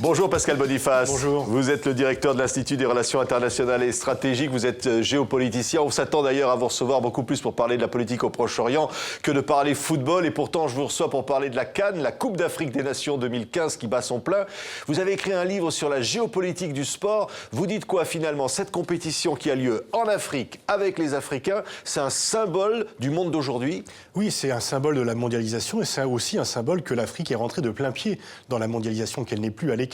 Bonjour Pascal Boniface. Bonjour. Vous êtes le directeur de l'Institut des Relations Internationales et Stratégiques. Vous êtes géopoliticien. On s'attend d'ailleurs à vous recevoir beaucoup plus pour parler de la politique au Proche-Orient que de parler football. Et pourtant, je vous reçois pour parler de la CAN, la Coupe d'Afrique des Nations 2015 qui bat son plein. Vous avez écrit un livre sur la géopolitique du sport. Vous dites quoi finalement? Cette compétition qui a lieu en Afrique avec les Africains, c'est un symbole du monde d'aujourd'hui? Oui, c'est un symbole de la mondialisation et c'est aussi un symbole que l'Afrique est rentrée de plein pied dans la mondialisation, qu'elle n'est plus à l'écart.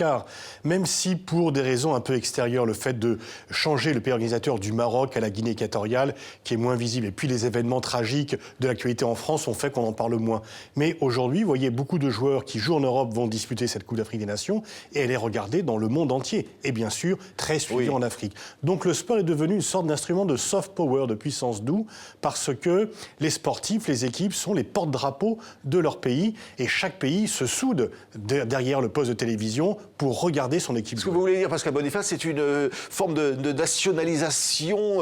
Même si, pour des raisons un peu extérieures, le fait de changer le pays organisateur du Maroc à la Guinée équatoriale, qui est moins visible, et puis les événements tragiques de l'actualité en France ont fait qu'on en parle moins. Mais aujourd'hui, vous voyez, beaucoup de joueurs qui jouent en Europe vont disputer cette Coupe d'Afrique des Nations et elle est regardée dans le monde entier. Et bien sûr, très suivie en Afrique. Donc le sport est devenu une sorte d'instrument de soft power, de puissance douce, parce que les sportifs, les équipes sont les porte-drapeaux de leur pays et chaque pays se soude derrière le poste de télévision pour regarder son équipe. Ce que vous voulez dire, Pascal Boniface, c'est une forme de nationalisation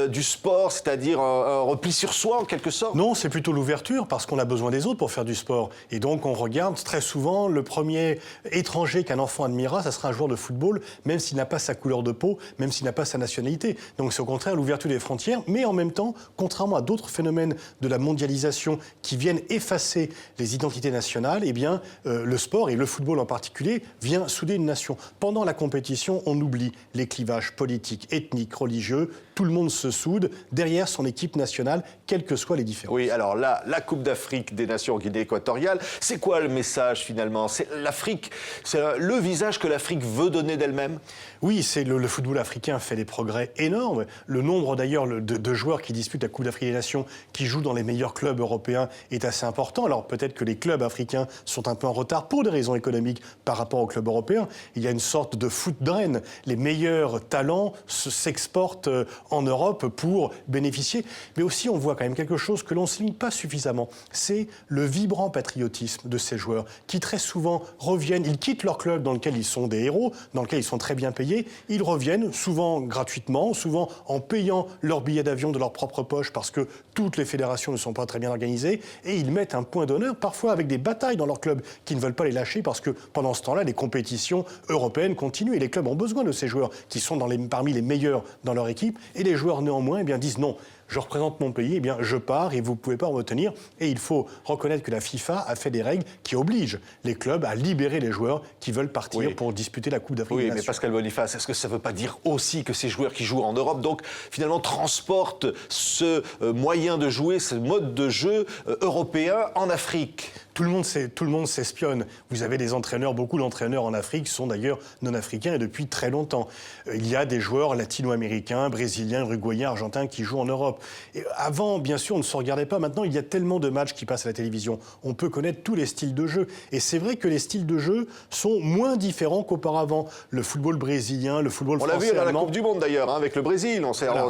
du sport, c'est-à-dire un repli sur soi en quelque sorte? Non, c'est plutôt l'ouverture parce qu'on a besoin des autres pour faire du sport. Et donc on regarde très souvent le premier étranger qu'un enfant admirera, ça sera un joueur de football, même s'il n'a pas sa couleur de peau, même s'il n'a pas sa nationalité. Donc c'est au contraire l'ouverture des frontières, mais en même temps, contrairement à d'autres phénomènes de la mondialisation qui viennent effacer les identités nationales, eh bien le sport et le football en particulier vient souder une nation. Pendant la compétition, on oublie les clivages politiques, ethniques, religieux. Tout le monde se soude derrière son équipe nationale, quelles que soient les différences. Oui, alors là, la Coupe d'Afrique des Nations en Guinée équatoriale, c'est quoi le message finalement? C'est l'Afrique, c'est le visage que l'Afrique veut donner d'elle-même? Oui, c'est le football africain fait des progrès énormes. Le nombre d'ailleurs de joueurs qui disputent la Coupe d'Afrique des Nations, qui jouent dans les meilleurs clubs européens, est assez important. Alors peut-être que les clubs africains sont un peu en retard pour des raisons économiques par rapport aux clubs européens. Il y a une sorte de foot brain. Les meilleurs talents s'exportent en Europe pour bénéficier. Mais aussi, on voit quand même quelque chose que l'on ne souligne pas suffisamment. C'est le vibrant patriotisme de ces joueurs qui très souvent reviennent, ils quittent leur club dans lequel ils sont des héros, dans lequel ils sont très bien payés. Ils reviennent souvent gratuitement, souvent en payant leur billet d'avion de leur propre poche parce que toutes les fédérations ne sont pas très bien organisées et ils mettent un point d'honneur, parfois avec des batailles dans leur club qui ne veulent pas les lâcher parce que pendant ce temps-là, les compétitions européennes continuent et les clubs ont besoin de ces joueurs qui sont parmi les meilleurs dans leur équipe et les joueurs néanmoins eh bien, disent non. Je représente mon pays, eh bien, je pars et vous ne pouvez pas me tenir. Et il faut reconnaître que la FIFA a fait des règles qui obligent les clubs à libérer les joueurs qui veulent partir pour disputer la Coupe d'Afrique des Nations. Oui, mais Pascal Boniface, est-ce que ça ne veut pas dire aussi que ces joueurs qui jouent en Europe, donc finalement transportent ce moyen de jouer, ce mode de jeu européen en Afrique? Tout le monde s'espionne. Vous avez des entraîneurs, beaucoup d'entraîneurs en Afrique sont d'ailleurs non-africains et depuis très longtemps. Il y a des joueurs latino-américains, brésiliens, uruguayens, argentins qui jouent en Europe. Et avant, bien sûr, on ne se regardait pas. Maintenant, il y a tellement de matchs qui passent à la télévision. On peut connaître tous les styles de jeu. Et c'est vrai que les styles de jeu sont moins différents qu'auparavant. Le football brésilien, le football français, on l'a vu à la allemand. Coupe du Monde d'ailleurs, avec le Brésil.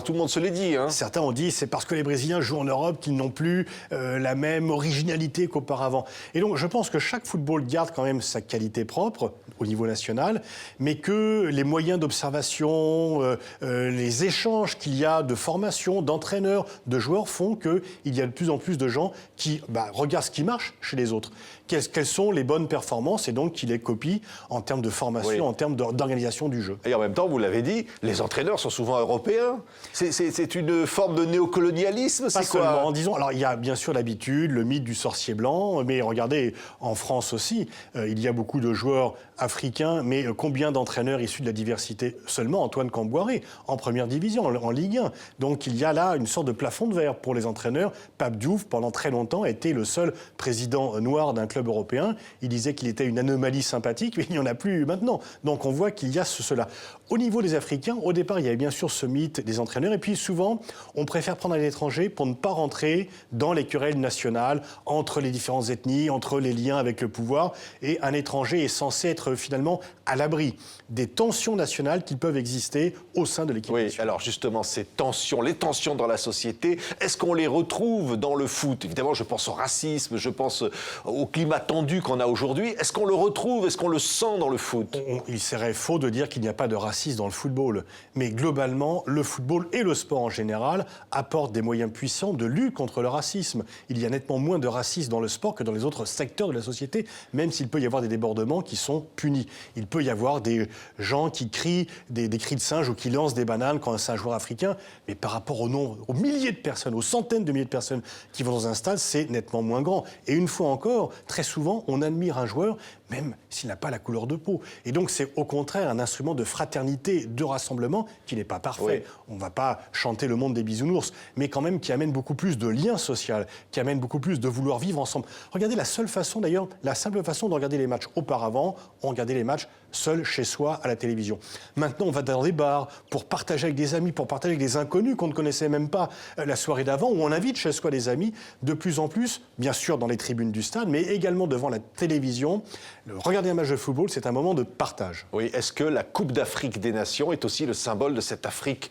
Tout le monde se l'est dit. Certains ont dit c'est parce que les Brésiliens jouent en Europe qu'ils n'ont plus la même originalité qu'auparavant. Et donc, je pense que chaque football garde quand même sa qualité propre au niveau national, mais que les moyens d'observation, les échanges qu'il y a de formation, d'entraîneurs, de joueurs font qu'il y a de plus en plus de gens qui regardent ce qui marche chez les autres. Quelles sont les bonnes performances et donc qui les copient en termes de formation, en termes d'organisation du jeu. Et en même temps, vous l'avez dit, les entraîneurs sont souvent européens. C'est une forme de néocolonialisme, c'est quoi? Pas seulement, disons. Alors, il y a bien sûr l'habitude, le mythe du sorcier blanc, mais regardez, en France aussi, il y a beaucoup de joueurs africains, mais combien d'entraîneurs issus de la diversité? Seulement Antoine Camboiré, en première division, en Ligue 1. Donc, il y a là une sorte de plafond de verre pour les entraîneurs. Pape Diouf, pendant très longtemps, était le seul président noir d'un club européen. Il disait qu'il était une anomalie sympathique, mais il n'y en a plus maintenant. Donc on voit qu'il y a cela. Au niveau des Africains, au départ, il y avait bien sûr ce mythe des entraîneurs. Et puis souvent, on préfère prendre un étranger pour ne pas rentrer dans les querelles nationales entre les différentes ethnies, entre les liens avec le pouvoir. Et un étranger est censé être finalement à l'abri des tensions nationales qui peuvent exister au sein de l'équipe nationale. Alors justement, ces tensions, les tensions dans la société, est-ce qu'on les retrouve dans le foot? Évidemment, je pense au racisme, je pense au climat tendu qu'on a aujourd'hui. Est-ce qu'on le retrouve? Est-ce qu'on le sent dans le foot? Il serait faux de dire qu'il n'y a pas de racisme dans le football. Mais globalement, le football et le sport en général apportent des moyens puissants de lutte contre le racisme. Il y a nettement moins de racisme dans le sport que dans les les autres secteurs de la société, même s'il peut y avoir des débordements qui sont punis. Il peut y avoir des gens qui crient des cris de singe ou qui lancent des bananes quand c'est un joueur africain, mais par rapport au nombre, aux milliers de personnes, aux centaines de milliers de personnes qui vont dans un stade, c'est nettement moins grand. Et une fois encore, très souvent, on admire un joueur, même s'il n'a pas la couleur de peau. Et donc, c'est au contraire un instrument de fraternité, de rassemblement, qui n'est pas parfait. Oui. On ne va pas chanter le monde des bisounours, mais quand même qui amène beaucoup plus de lien social, qui amène beaucoup plus de vouloir vivre ensemble. Regardez la seule façon, d'ailleurs, la simple façon de regarder les matchs. Auparavant, on regardait les matchs seul chez soi à la télévision. Maintenant, on va dans des bars pour partager avec des amis, pour partager avec des inconnus qu'on ne connaissait même pas la soirée d'avant, où on invite chez soi des amis de plus en plus, bien sûr dans les tribunes du stade, mais également devant la télévision. Regarder un match de football, c'est un moment de partage. Oui, est-ce que la Coupe d'Afrique des Nations est aussi le symbole de cette Afrique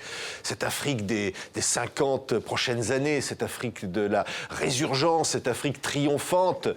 des 50 prochaines années, cette Afrique de la résurgence, cette Afrique triomphante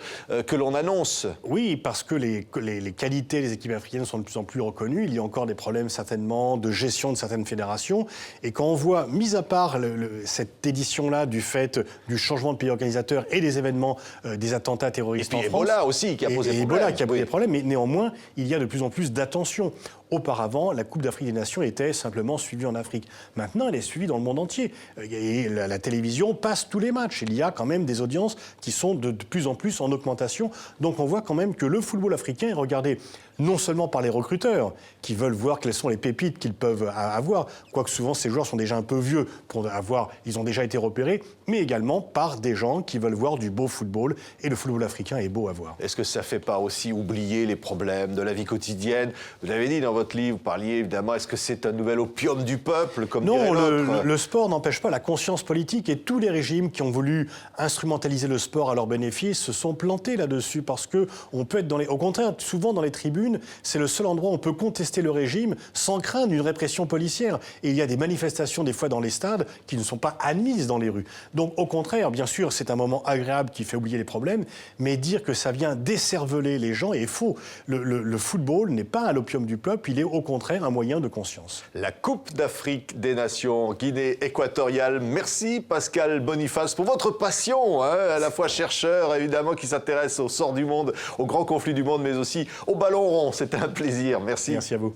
que l'on annonce? Oui, parce que les qualités des équipes africaines sont de plus en plus reconnues. Il y a encore des problèmes certainement de gestion de certaines fédérations. Et quand on voit, mis à part cette édition-là du fait du changement de pays organisateur et des événements, des attentats terroristes en France... Ebola aussi qui a posé problème. Ebola qui a posé des problèmes, mais néanmoins, il y a de plus en plus d'attention. Auparavant, la Coupe d'Afrique des Nations était simplement suivie en Afrique. Maintenant, elle est suivie dans le monde entier. Et la télévision passe tous les matchs. Il y a quand même des audiences qui sont de plus en plus en augmentation. Donc on voit quand même que le football africain est regardé non seulement par les recruteurs, qui veulent voir quelles sont les pépites qu'ils peuvent avoir, quoique souvent ces joueurs sont déjà un peu vieux pour avoir, ils ont déjà été repérés, mais également par des gens qui veulent voir du beau football. Et le football africain est beau à voir. Est-ce que ça ne fait pas aussi oublier les problèmes de la vie quotidienne? Vous l'avez dit dans votre livre, vous parliez évidemment, est-ce que c'est un nouvel opium du peuple, comme non, dirait l'autre? Le sport n'empêche pas la conscience politique, et tous les régimes qui ont voulu instrumentaliser le sport à leur bénéfice se sont plantés là-dessus, parce que on peut être au contraire, souvent dans les tribunes, c'est le seul endroit où on peut contester le régime sans craindre une répression policière. Et il y a des manifestations des fois dans les stades qui ne sont pas admises dans les rues. Donc au contraire, bien sûr, c'est un moment agréable qui fait oublier les problèmes, mais dire que ça vient décerveler les gens est faux. Le football n'est pas un opium du peuple, il est au contraire un moyen de conscience. La Coupe d'Afrique des Nations, Guinée équatoriale. Merci Pascal Boniface pour votre passion, à la fois chercheur évidemment qui s'intéresse au sort du monde, aux grands conflits du monde, mais aussi au ballon rond. C'était un plaisir. Merci. Merci à vous.